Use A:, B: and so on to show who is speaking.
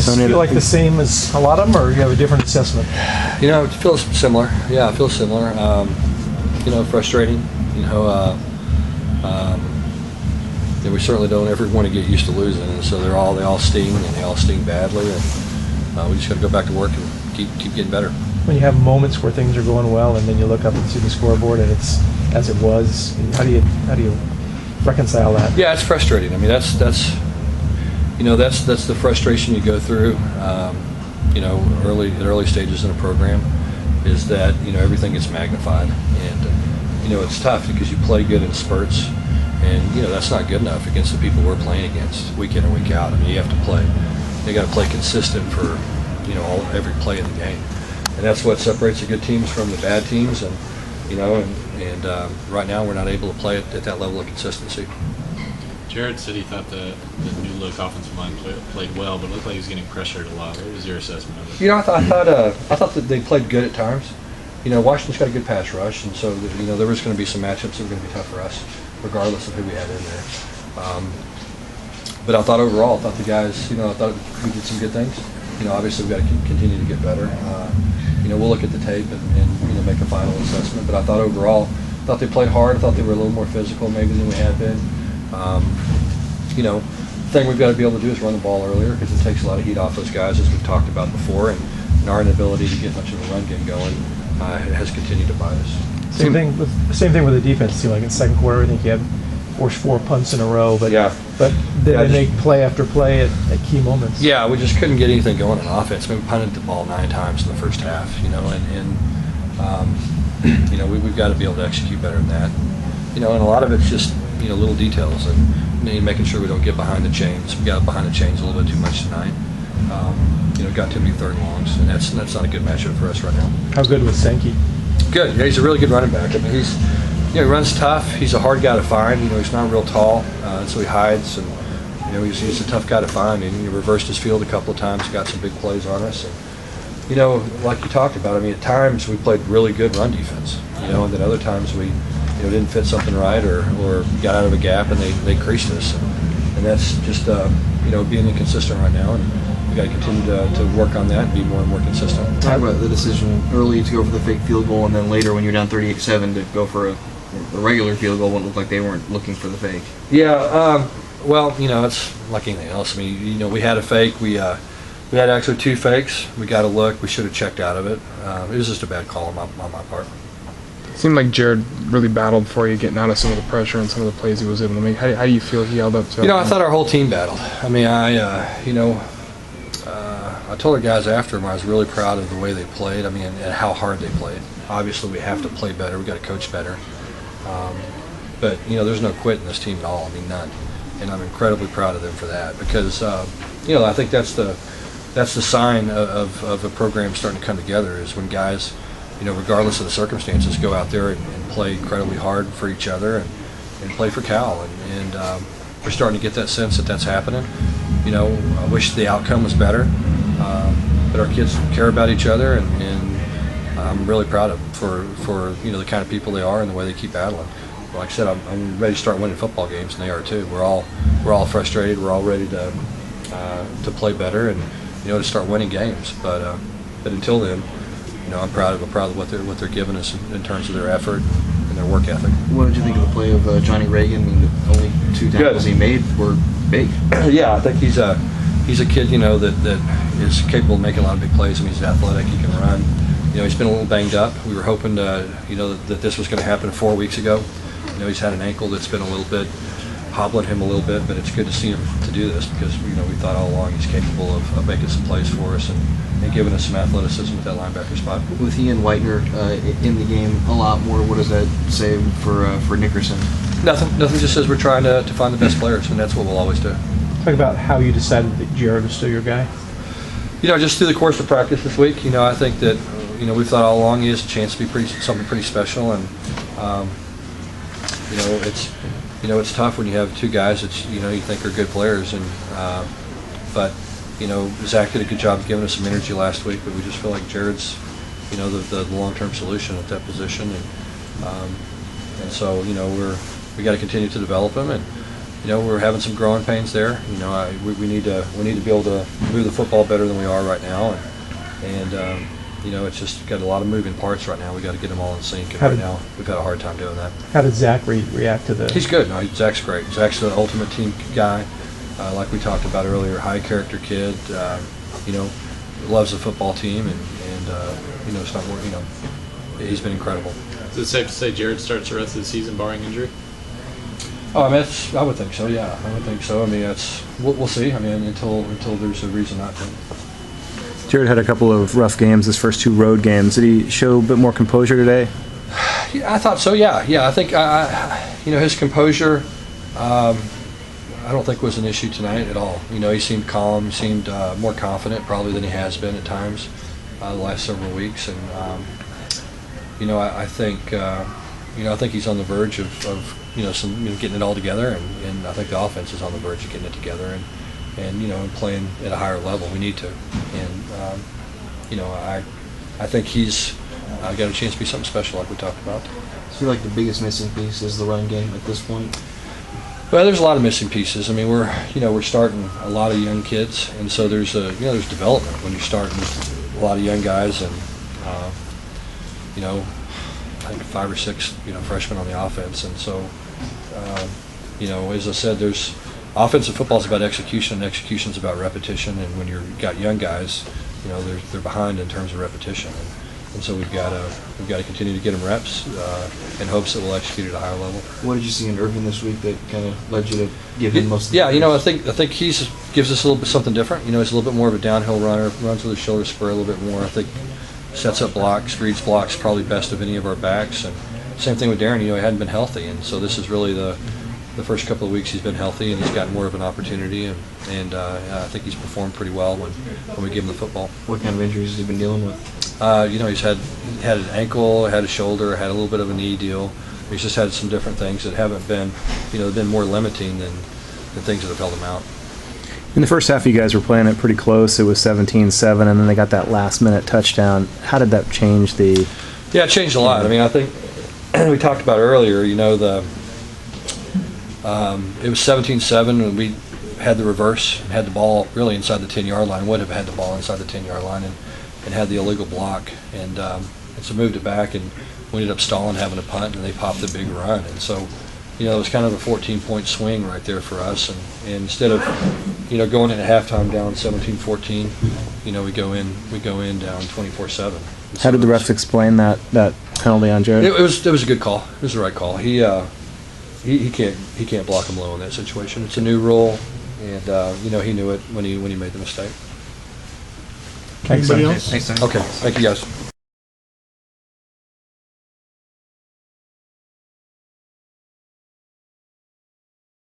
A: just feel like the same as a lot of them, or you have a different assessment?
B: It feels similar. Yeah, it feels similar. Frustrating. We certainly don't ever want to get used to losing, and so they all sting, and they all sting badly, and we just got to go back to work and keep getting better.
A: When you have moments where things are going well, and then you look up and see the scoreboard, and it's as it was, how do you reconcile that?
B: Yeah, it's frustrating. I mean, that's the frustration you go through. Early stages in a program, is that everything gets magnified, and it's tough because you play good in spurts. And that's not good enough against the people we're playing against week in and week out. I mean, you have to play. You got to play consistent for every play in the game, and that's what separates the good teams from the bad teams. And right now we're not able to play at that level of consistency.
C: Jared said he thought the new look offensive line played well, but it looked like he was getting pressured a lot. What was your assessment of it?
B: I thought that they played good at times. Washington's got a good pass rush, and so there was going to be some matchups that were going to be tough for us, regardless of who we had in there. But I thought overall, the guys, I thought we did some good things. Obviously we've got to continue to get better. We'll look at the tape and make a final assessment. But I thought overall, they played hard. I thought they were a little more physical maybe than we had been. The thing we've got to be able to do is run the ball earlier, because it takes a lot of heat off those guys, as we've talked about before, and our inability to get much of a run game going has continued to bite us.
A: Same thing with the defense. It seemed like in the second quarter, I think you had forced 4 punts in a row, but they make play after play at key moments.
B: Yeah, we just couldn't get anything going on offense. We punted the ball 9 times in the first half, we've got to be able to execute better than that. And a lot of it's just little details, and making sure we don't get behind the chains. We got behind the chains a little bit too much tonight. Got too many third and longs, and that's not a good matchup for us right now.
A: How good was Sankey?
B: Good. Yeah, he's a really good running back. I mean, he runs tough. He's a hard guy to find. He's not real tall, so he hides, and he's a tough guy to find. And he reversed his field a couple of times, got some big plays on us. And like you talked about, I mean, at times we played really good run defense. And then other times we didn't fit something right, or got out of a gap and they creased us. And that's just being inconsistent right now. And we got to continue to work on that and be more and more consistent.
D: Talk about the decision early to go for the fake field goal, and then later when you're down 38-7 to go for a regular field goal when it looked like they weren't looking for the fake.
B: Yeah, it's like anything else. I mean, we had a fake. We had actually 2 fakes. We got a look. We should have checked out of it. It was just a bad call on my part.
E: It seemed like Jared really battled for you, getting out of some of the pressure and some of the plays he was able to make. How do you feel he held up to it?
B: I thought our whole team battled. I mean, I told our guys after him I was really proud of the way they played. I mean, and how hard they played. Obviously, we have to play better. We got to coach better. But there's no quit in this team at all. I mean, none. And I'm incredibly proud of them for that, because I think that's the sign of a program starting to come together, is when guys, regardless of the circumstances, go out there and play incredibly hard for each other and play for Cal. And we're starting to get that sense that that's happening. I wish the outcome was better, but our kids care about each other, and I'm really proud of them for the kind of people they are and the way they keep battling. Like I said, I'm ready to start winning football games, and they are too. We're all frustrated. We're all ready to play better and to start winning games. But until then, I'm proud of what they're giving us in terms of their effort and their work ethic.
D: What did you think of the play of Johnny Reagan? I mean, the only 2 tackles he made were big.
B: Yeah, I think he's a kid that is capable of making a lot of big plays. I mean, he's athletic. He can run. He's been a little banged up. We were hoping that this was going to happen 4 weeks ago. He's had an ankle that's been a little bit hobbling him a little bit, but it's good to see him to do this, because we thought all along he's capable of making some plays for us and giving us some athleticism at that linebacker spot.
D: With Ian Whitener in the game a lot more, what does that say for Nickerson?
B: Nothing just says we're trying to find the best players, and that's what we'll always do.
A: Talk about how you decided that Jared was still your guy.
B: Just through the course of practice this week, I think that we've thought all along he has a chance to be something pretty special, and it's tough when you have 2 guys that you think are good players, and but Zach did a good job of giving us some energy last week, but we just feel like Jared's the long-term solution at that position, and so we got to continue to develop him, and we're having some growing pains there. We need to be able to move the football better than we are right now, and it's just got a lot of moving parts right now. We got to get them all in sync, and right now we've had a hard time doing that.
A: How did Zach react to the?
B: He's good. No, Zach's great. Zach's the ultimate team guy, like we talked about earlier. High character kid. Loves the football team, and it's not working. He's been incredible.
C: Is it safe to say Jared starts the rest of the season barring injury?
B: Oh, I mean, I would think so. Yeah, I would think so. I mean, we'll see. I mean, until there's a reason not to.
F: Jared had a couple of rough games, his first 2 road games. Did he show a bit more composure today?
B: Yeah, I thought so. Yeah. I think his composure, I don't think was an issue tonight at all. He seemed calm. He seemed more confident probably than he has been at times the last several weeks, and I think he's on the verge of getting it all together, and I think the offense is on the verge of getting it together, and playing at a higher level. We need to, and I think he's got a chance to be something special, like we talked about.
D: I feel like the biggest missing piece is the run game at this point.
B: Well, there's a lot of missing pieces. I mean, we're starting a lot of young kids, and so there's there's development when you're starting a lot of young guys, and I think 5 or 6 freshmen on the offense, and so as I said, there's offensive football is about execution, and execution's about repetition, and when you've got young guys, they're behind in terms of repetition, and so we've got to continue to get them reps in hopes that we'll execute at a higher level.
D: What did you see in Irvin this week that kind of led you to give him most of the
B: I think he gives us a little bit something different. He's a little bit more of a downhill runner, runs with his shoulder spur a little bit more. I think sets up blocks, reads blocks probably best of any of our backs, and same thing with Darren. He hadn't been healthy, and so this is really the first couple of weeks he's been healthy, and he's got more of an opportunity, and I think he's performed pretty well when we give him the football.
D: What kind of injuries has he been dealing with?
B: He's had an ankle, had a shoulder, had a little bit of a knee deal. He's just had some different things that haven't been, they've been more limiting than things that have held him out.
F: In the first half, you guys were playing it pretty close. It was 17-7, and then they got that last-minute touchdown. How did that change the...
B: Yeah, it changed a lot. I mean, I think we talked about earlier, it was 17-7, and we had the reverse, and had the ball really inside the 10-yard line, would have had the ball inside the 10-yard line, and had the illegal block, and so moved it back, and we ended up stalling, having a punt, and they popped the big run, and so it was kind of a 14-point swing right there for us, and instead of going in at halftime down 17-14, we go in down 24-7.
F: How did the refs explain that penalty on Jared?
B: It was a good call. It was the right call. He can't block him low in that situation. It's a new rule, and he knew it when he made the mistake.
A: Thanks,
C: Anybody
A: Sonny.
C: else?
D: Thanks, Sonny.
B: Okay, thank you guys.